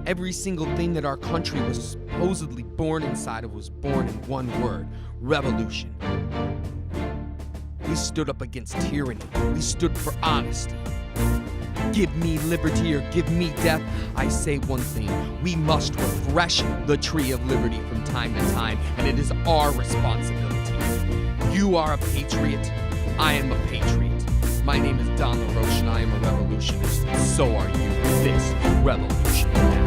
Every single thing that our country was supposedly born inside of was born in one word: revolution. We stood up against tyranny. We stood for honesty. Give me liberty or give me death. I say one thing: we must refresh the tree of liberty from time to time, and it is our responsibility. You are a patriot. I am a patriot. My name is Don LaRoche, and I am a revolutionist. And so are you. This revolution now.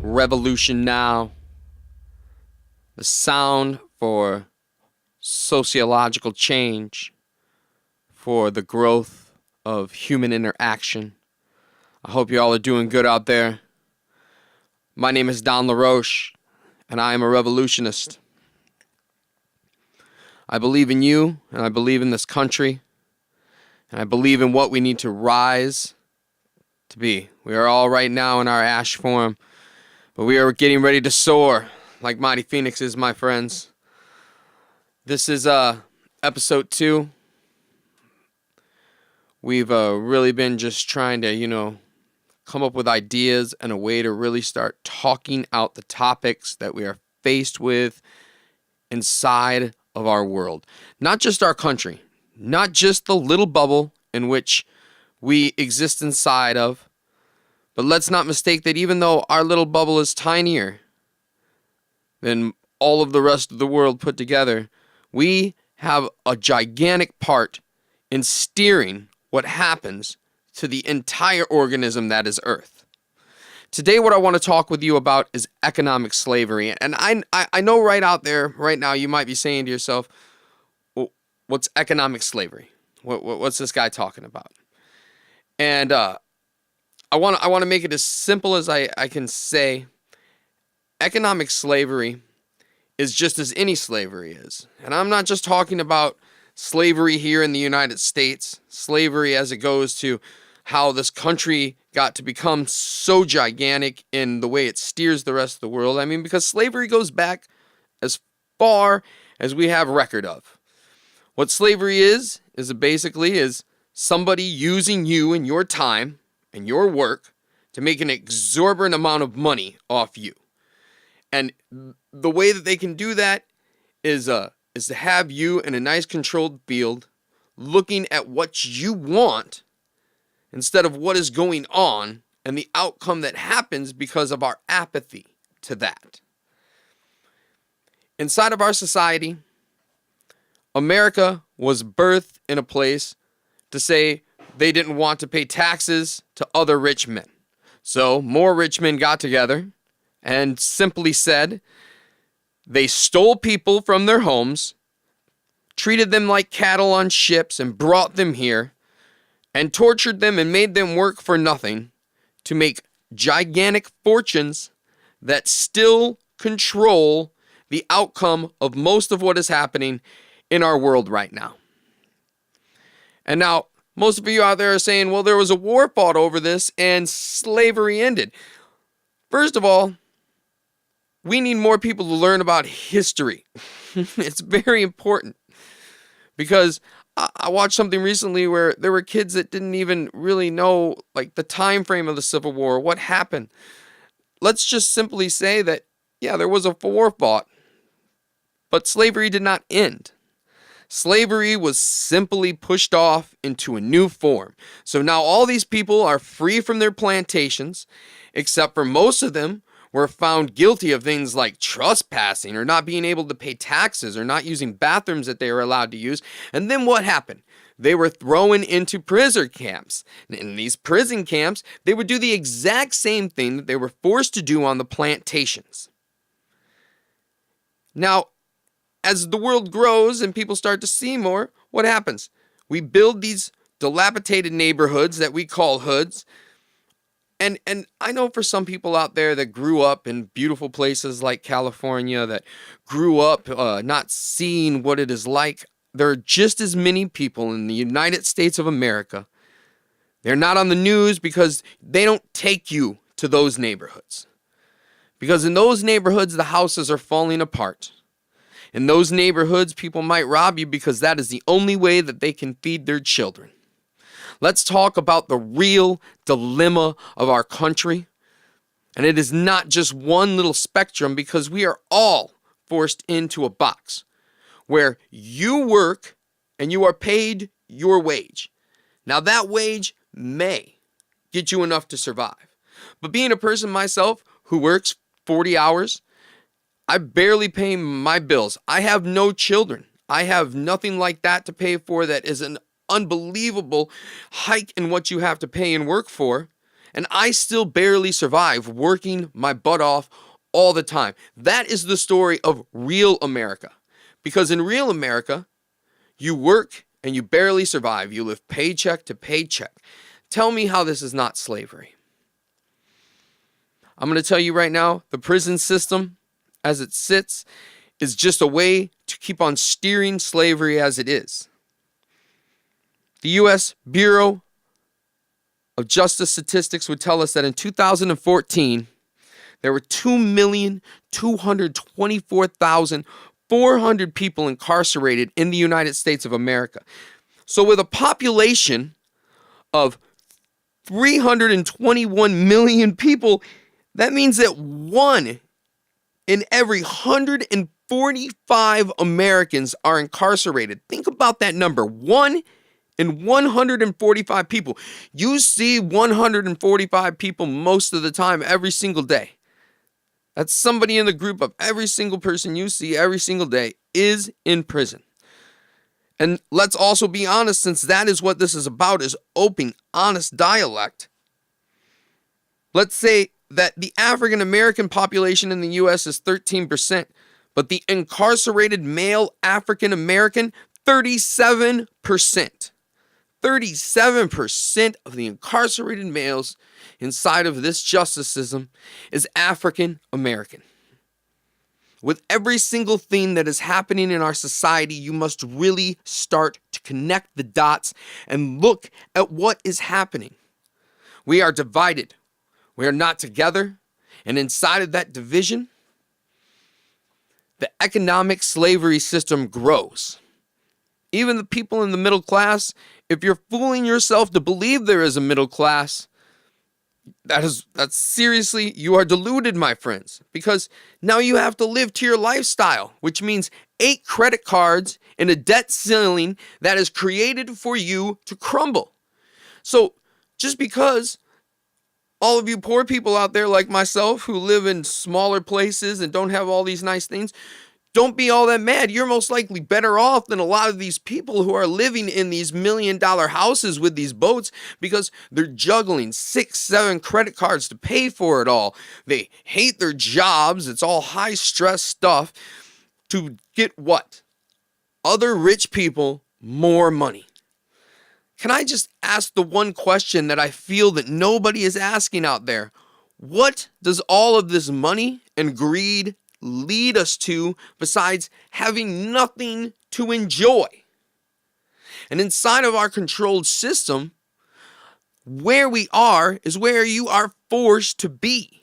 Revolution now. The sound for sociological change, for the growth of human interaction. I hope you all are doing good out there. My name is Don LaRoche, and I am a revolutionist. I believe in you, and I believe in this country, and I believe in what we need to rise to be. We are all right now in our ash form, but we are getting ready to soar like mighty phoenixes, my friends. This is episode 2. We've really been just trying to, come up with ideas and a way to really start talking out the topics that we are faced with inside of our world. Not just our country, not just the little bubble in which we exist inside of, but let's not mistake that even though our little bubble is tinier than all of the rest of the world put together, we have a gigantic part in steering what happens to the entire organism that is Earth. Today, what I want to talk with you about is economic slavery. And I know right out there, right now, you might be saying to yourself, well, what's economic slavery? What's this guy talking about? And I want to make it as simple as I can say. Economic slavery is just as any slavery is. And I'm not just talking about slavery here in the United States, slavery as it goes to how this country got to become so gigantic in the way it steers the rest of the world. I mean, because slavery goes back as far as we have record of. What slavery is basically somebody using you and your time and your work to make an exorbitant amount of money off you. And the way that they can do that is to have you in a nice controlled field looking at what you want instead of what is going on and the outcome that happens because of our apathy to that. Inside of our society, America was birthed in a place to say they didn't want to pay taxes to other rich men. So more rich men got together and simply said they stole people from their homes, treated them like cattle on ships, and brought them here, and tortured them and made them work for nothing to make gigantic fortunes that still control the outcome of most of what is happening in our world right now. And now, most of you out there are saying, well, there was a war fought over this and slavery ended. First of all, we need more people to learn about history. It's very important. Because I watched something recently where there were kids that didn't even really know the time frame of the Civil War, what happened. Let's just simply say that, yeah, there was a war fought, but slavery did not end. Slavery was simply pushed off into a new form. So now all these people are free from their plantations, except for most of them were found guilty of things like trespassing or not being able to pay taxes or not using bathrooms that they were allowed to use. And then what happened? They were thrown into prison camps. In these prison camps, they would do the exact same thing that they were forced to do on the plantations. Now, as the world grows and people start to see more, what happens? We build these dilapidated neighborhoods that we call hoods. And I know for some people out there that grew up in beautiful places like California, that grew up not seeing what it is like, there are just as many people in the United States of America. They're not on the news because they don't take you to those neighborhoods. Because in those neighborhoods, the houses are falling apart. In those neighborhoods, people might rob you because that is the only way that they can feed their children. Let's talk about the real dilemma of our country. And it is not just one little spectrum, because we are all forced into a box where you work and you are paid your wage. Now, that wage may get you enough to survive. But being a person myself who works 40 hours, I barely pay my bills. I have no children. I have nothing like that to pay for. That is an unbelievable hike in what you have to pay and work for. And I still barely survive working my butt off all the time. That is the story of real America. Because in real America, you work and you barely survive. You live paycheck to paycheck. Tell me how this is not slavery. I'm going to tell you right now, the prison system, as it sits, is just a way to keep on steering slavery as it is. The U.S. Bureau of Justice Statistics would tell us that in 2014, there were 2,224,400 people incarcerated in the United States of America. So with a population of 321 million people, that means that 1 in every 145 Americans are incarcerated. Think about that number. 1 in 145 people. You see 145 people most of the time, every single day. That's somebody in the group of every single person you see every single day is in prison. And let's also be honest, since that is what this is about, is open, honest dialect. Let's say that the African American population in the U.S. is 13%, but the incarcerated male African American, 37%. 37% of the incarcerated males inside of this justice system is African American. With every single thing that is happening in our society, you must really start to connect the dots and look at what is happening. We are divided. We are not together. And inside of that division, the economic slavery system grows. Even the people in the middle class, if you're fooling yourself to believe there is a middle class, that's seriously, you are deluded, my friends, because now you have to live to your lifestyle, which means 8 credit cards and a debt ceiling that is created for you to crumble. So just because all of you poor people out there like myself who live in smaller places and don't have all these nice things, don't be all that mad. You're most likely better off than a lot of these people who are living in these $1 million houses with these boats, because they're juggling 6, 7 credit cards to pay for it all. They hate their jobs. It's all high stress stuff to get what? Other rich people more money. Can I just ask the one question that I feel that nobody is asking out there? What does all of this money and greed lead us to besides having nothing to enjoy? And inside of our controlled system, where we are is where you are forced to be.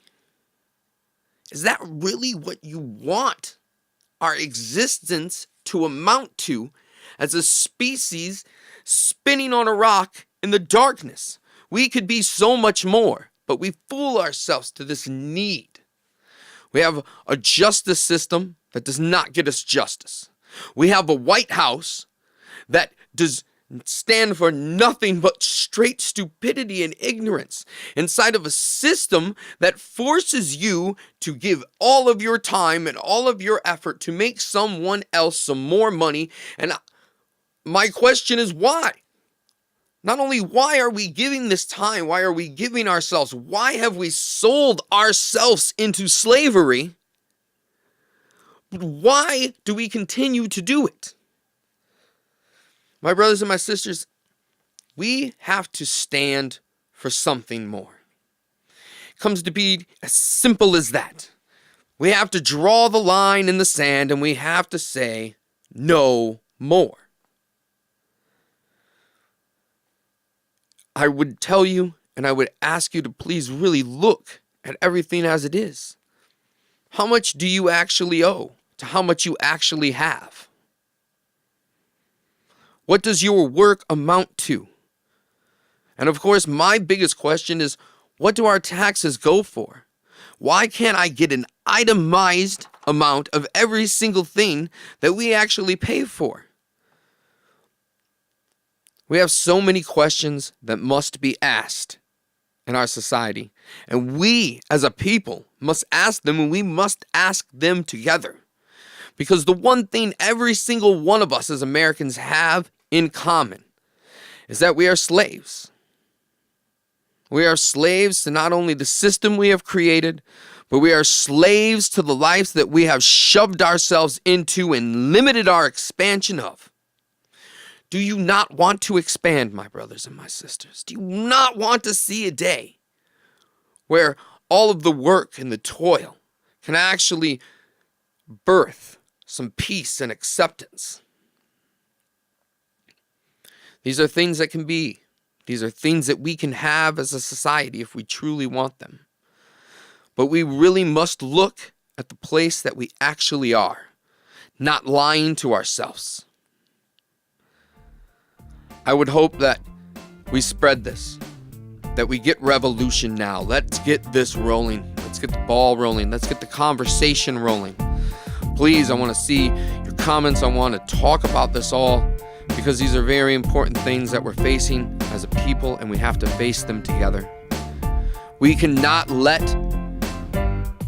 Is that really what you want our existence to amount to as a species spinning on a rock in the darkness? We could be so much more, but we fool ourselves to this need. We have a justice system that does not get us justice. We have a White House that does stand for nothing but straight stupidity and ignorance inside of a system that forces you to give all of your time and all of your effort to make someone else some more money. And my question is why? Not only why are we giving this time, why are we giving ourselves, why have we sold ourselves into slavery, but why do we continue to do it? My brothers and my sisters, we have to stand for something more. It comes to be as simple as that. We have to draw the line in the sand and we have to say no more. I would tell you and I would ask you to please really look at everything as it is. How much do you actually owe to how much you actually have? What does your work amount to? And of course, my biggest question is, what do our taxes go for? Why can't I get an itemized amount of every single thing that we actually pay for? We have so many questions that must be asked in our society. And we, as a people, must ask them, and we must ask them together. Because the one thing every single one of us as Americans have in common is that we are slaves. We are slaves to not only the system we have created, but we are slaves to the lives that we have shoved ourselves into and limited our expansion of. Do you not want to expand, my brothers and my sisters? Do you not want to see a day where all of the work and the toil can actually birth some peace and acceptance? These are things that can be. These are things that we can have as a society if we truly want them. But we really must look at the place that we actually are, not lying to ourselves. I would hope that we spread this, that we get revolution now. Let's get this rolling. Let's get the ball rolling. Let's get the conversation rolling. Please, I want to see your comments. I want to talk about this all, because these are very important things that we're facing as a people, and we have to face them together. We cannot let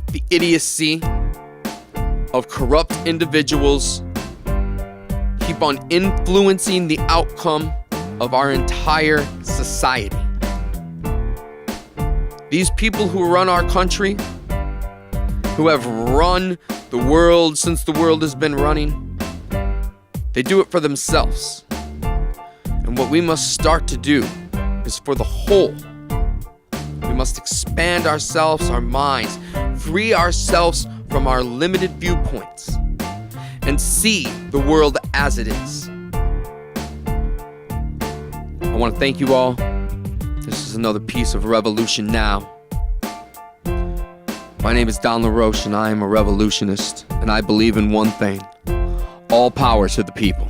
the idiocy of corrupt individuals keep on influencing the outcome of our entire society. These people who run our country, who have run the world since the world has been running, they do it for themselves. And what we must start to do is for the whole. We must expand ourselves, our minds, free ourselves from our limited viewpoints, and see the world as it is. I want to thank you all. This is another piece of Revolution Now. My name is Don LaRoche, and I am a revolutionist, and I believe in one thing: all power to the people.